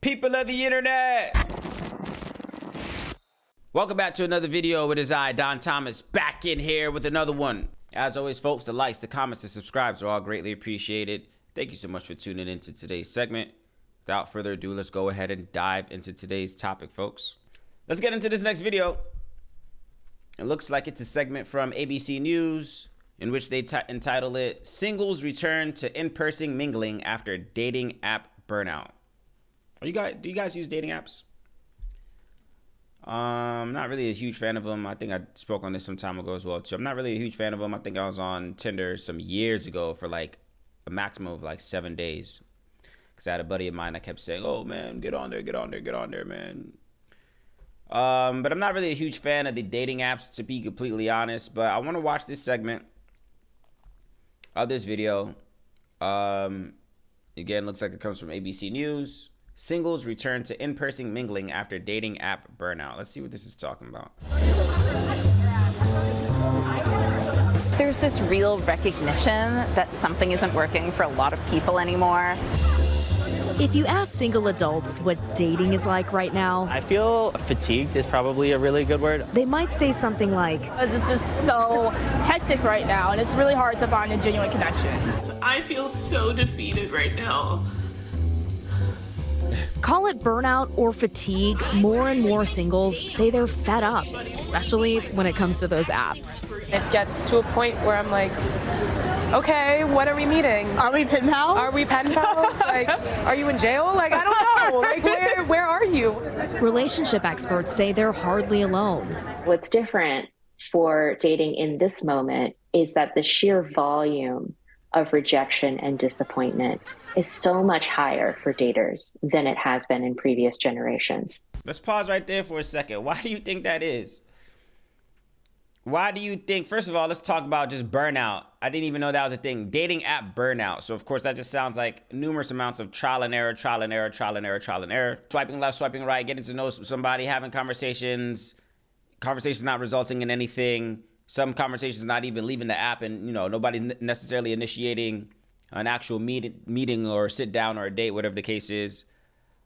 People of the internet, welcome back to another video. It is I, Don Thomas, back in here with another one. As always, folks, the likes, the comments, the subscribes are all greatly appreciated. Thank you so much for tuning into today's segment. Without further ado, let's go ahead and dive into today's topic, folks. Let's get into this next video. It looks like it's a segment from ABC News in which they entitle it, Singles Return to In-Person Mingling After Dating App Burnout. Do you guys use dating apps? Not really a huge fan of them. I think I spoke on this some time ago as well too. I'm not really a huge fan of them. I think I was on Tinder some years ago for like a maximum of like 7 days. Because I had a buddy of mine that kept saying, oh man, get on there, man. But I'm not really a huge fan of the dating apps, to be completely honest. But I want to watch this segment of this video. Again, looks like it comes from ABC News. Singles return to in-person mingling after dating app burnout. Let's see what this is talking about. There's this real recognition that something isn't working for a lot of people anymore. If you ask single adults what dating is like right now, I feel fatigued is probably a really good word. they might say something like, It's just so hectic right now, and it's really hard to find a genuine connection. I feel so defeated right now. call it burnout or fatigue, more and more singles say they're fed up, especially when it comes to those apps. It gets to a point where I'm like, okay, what are we meeting? Are we pen pals? Are we pen pals? Like, are you in jail? Like, I don't know. Like, where are you? Relationship experts say they're hardly alone. What's different for dating in this moment is that the sheer volume of rejection and disappointment is so much higher for daters than it has been in previous generations. Let's pause right there for a second. Why do you think that is? Why do you think, first of all, let's talk about just burnout. I didn't even know that was a thing. Dating app burnout. So, of course, that just sounds like numerous amounts of trial and error. Swiping left, swiping right, getting to know somebody, having conversations not resulting in anything. Some conversations not even leaving the app, and, you know, nobody's necessarily initiating an actual meeting or sit down or a date, whatever the case is.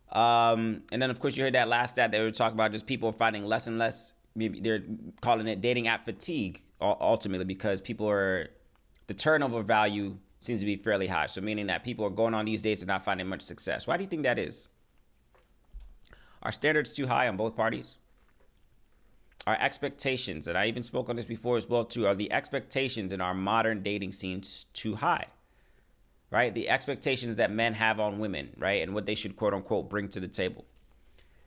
And then, of course, you heard that last stat they were talking about just people finding less and less. Maybe they're calling it dating app fatigue ultimately, because the turnover value seems to be fairly high. So meaning that people are going on these dates and not finding much success. Why do you think that is? Are standards too high on both parties? Are expectations, and I even spoke on this before as well too, are the expectations in our modern dating scenes too high? Right? The expectations that men have on women, right? And what they should quote unquote bring to the table.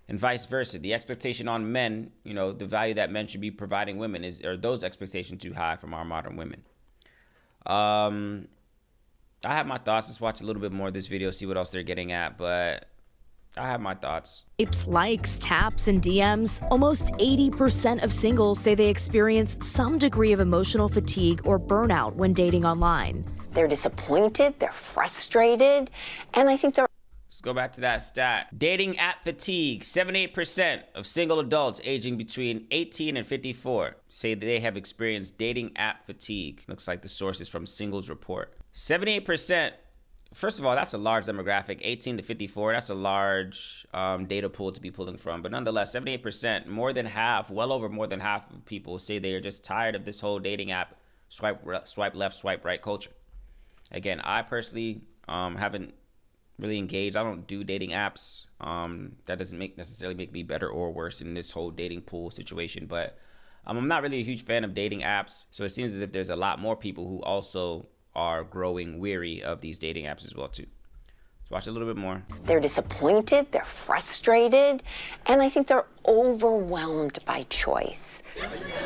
And vice versa. The expectation on men, you know, the value that men should be providing women, are those expectations too high from our modern women? I have my thoughts. Let's watch a little bit more of this video, see what else they're getting at, but I have my thoughts. Apes, likes, taps, and DMs. Almost 80% of singles say they experience some degree of emotional fatigue or burnout when dating online. They're disappointed, they're frustrated, and I think they're... Let's go back to that stat. Dating app fatigue. 78% of single adults aging between 18 and 54 say that they have experienced dating app fatigue. Looks like the source is from Singles Report. 78%. First of all, that's a large demographic. 18 to 54, that's a large data pool to be pulling from. But nonetheless, 78%, more than half, well over more than half of people say they are just tired of this whole dating app swipe left, swipe right culture. Again, I personally haven't really engaged. I don't do dating apps. That doesn't necessarily make me better or worse in this whole dating pool situation. But I'm not really a huge fan of dating apps. So it seems as if there's a lot more people who also are growing weary of these dating apps as well too. Let's watch a little bit more. They're disappointed, they're frustrated, and I think they're overwhelmed by choice.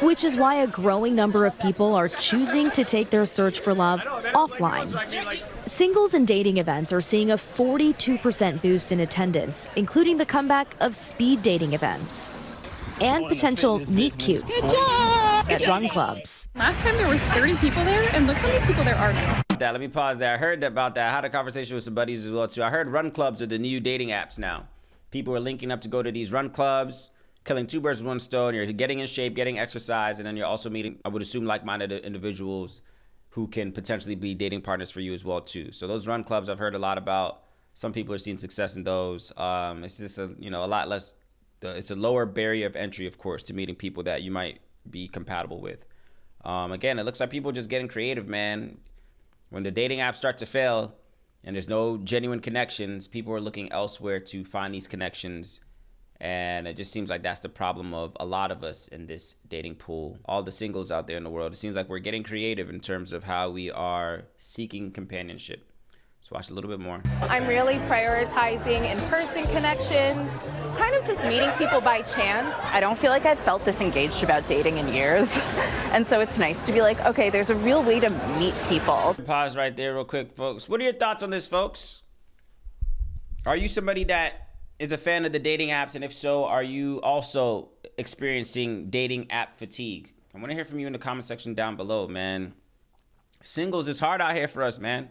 Which is why a growing number of people are choosing to take their search for love offline. Singles and dating events are seeing a 42% boost in attendance, including the comeback of speed dating events and potential meet cutes at run clubs. Last time there were 30 people there, and look how many people there are now. Let me pause there. I heard about that. I had a conversation with some buddies as well too. I heard run clubs are the new dating apps now. People are linking up to go to these run clubs, killing two birds with one stone. You're getting in shape, getting exercise, and then you're also meeting, I would assume, like-minded individuals who can potentially be dating partners for you as well too. So those run clubs I've heard a lot about. Some people are seeing success in those. It's just a lot less. It's a lower barrier of entry, of course, to meeting people that you might be compatible with. Again, it looks like people just getting creative, man. When the dating apps start to fail and there's no genuine connections, people are looking elsewhere to find these connections. And it just seems like that's the problem of a lot of us in this dating pool. All the singles out there in the world, it seems like we're getting creative in terms of how we are seeking companionship. Let's watch a little bit more. I'm really prioritizing in-person connections, kind of just meeting people by chance. I don't feel like I've felt this engaged about dating in years. And so it's nice to be like, okay, there's a real way to meet people. Pause right there real quick, folks. What are your thoughts on this, folks? Are you somebody that is a fan of the dating apps? And if so, are you also experiencing dating app fatigue? I want to hear from you in the comment section down below, man. Singles is hard out here for us, man.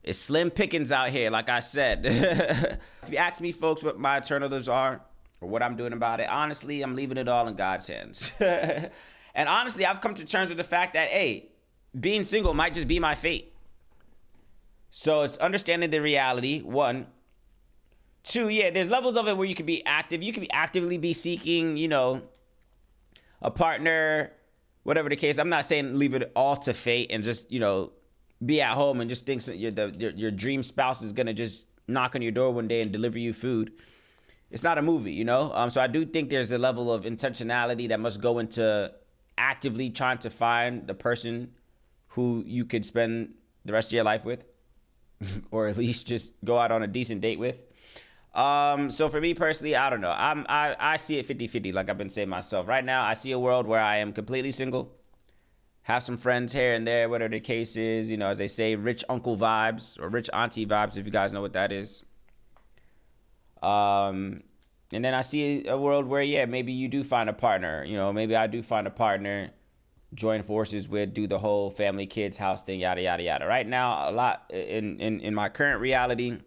It's slim pickings out here, like I said. If you ask me, folks, what my alternatives are or what I'm doing about it, honestly, I'm leaving it all in God's hands. And honestly, I've come to terms with the fact that, hey, being single might just be my fate. So it's understanding the reality, one. Two, yeah, there's levels of it where you can be active. You can be actively be seeking, a partner, whatever the case. I'm not saying leave it all to fate and just, be at home and just think your dream spouse is going to just knock on your door one day and deliver you food. It's not a movie, So I do think there's a level of intentionality that must go into actively trying to find the person who you could spend the rest of your life with, or at least just go out on a decent date with. So for me personally, I don't know. I see it 50-50, like I've been saying myself. Right now, I see a world where I am completely single. Have some friends here and there, whatever the case is. As they say, rich uncle vibes or rich auntie vibes, if you guys know what that is. And then I see a world where, yeah, maybe you do find a partner. Maybe I do find a partner, join forces with, do the whole family, kids, house thing, yada, yada, yada. Right now, a lot in my current reality,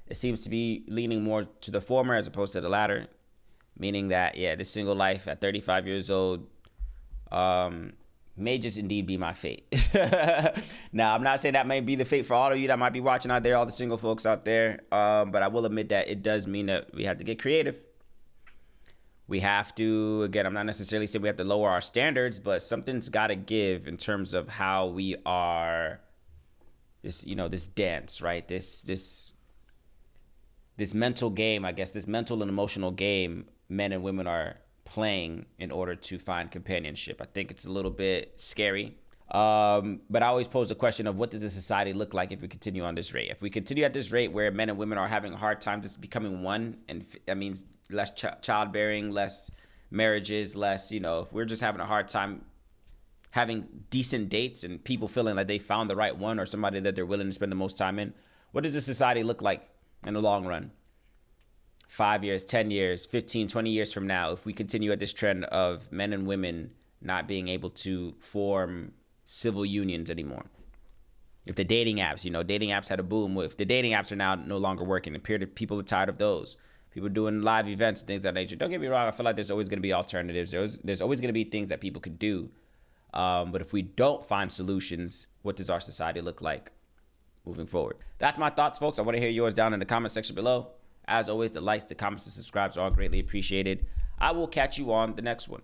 it seems to be leaning more to the former as opposed to the latter, meaning that, yeah, this single life at 35 years old may just indeed be my fate. Now, I'm not saying that may be the fate for all of you that might be watching out there, all the single folks out there, but I will admit that it does mean that we have to get creative. We have to, again, I'm not necessarily saying we have to lower our standards, but something's got to give in terms of how we are, this dance, right? This mental game, I guess, this mental and emotional game men and women are playing in order to find companionship. I think it's a little bit scary. But I always pose the question of what does the society look like if we continue on this rate? If we continue at this rate where men and women are having a hard time just becoming one, and that means less childbearing, less marriages, less, if we're just having a hard time having decent dates and people feeling like they found the right one or somebody that they're willing to spend the most time in, what does the society look like in the long run? 5 years, 10 years, 15, 20 years from now, if we continue at this trend of men and women not being able to form civil unions anymore. If the dating apps, dating apps had a boom. If the dating apps are now no longer working, people are tired of those. People doing live events and things of that nature. Don't get me wrong, I feel like there's always going to be alternatives. There's always going to be things that people could do. But if we don't find solutions, what does our society look like moving forward? That's my thoughts, folks. I want to hear yours down in the comment section below. As always, the likes, the comments, the subscribes are all greatly appreciated. I will catch you on the next one.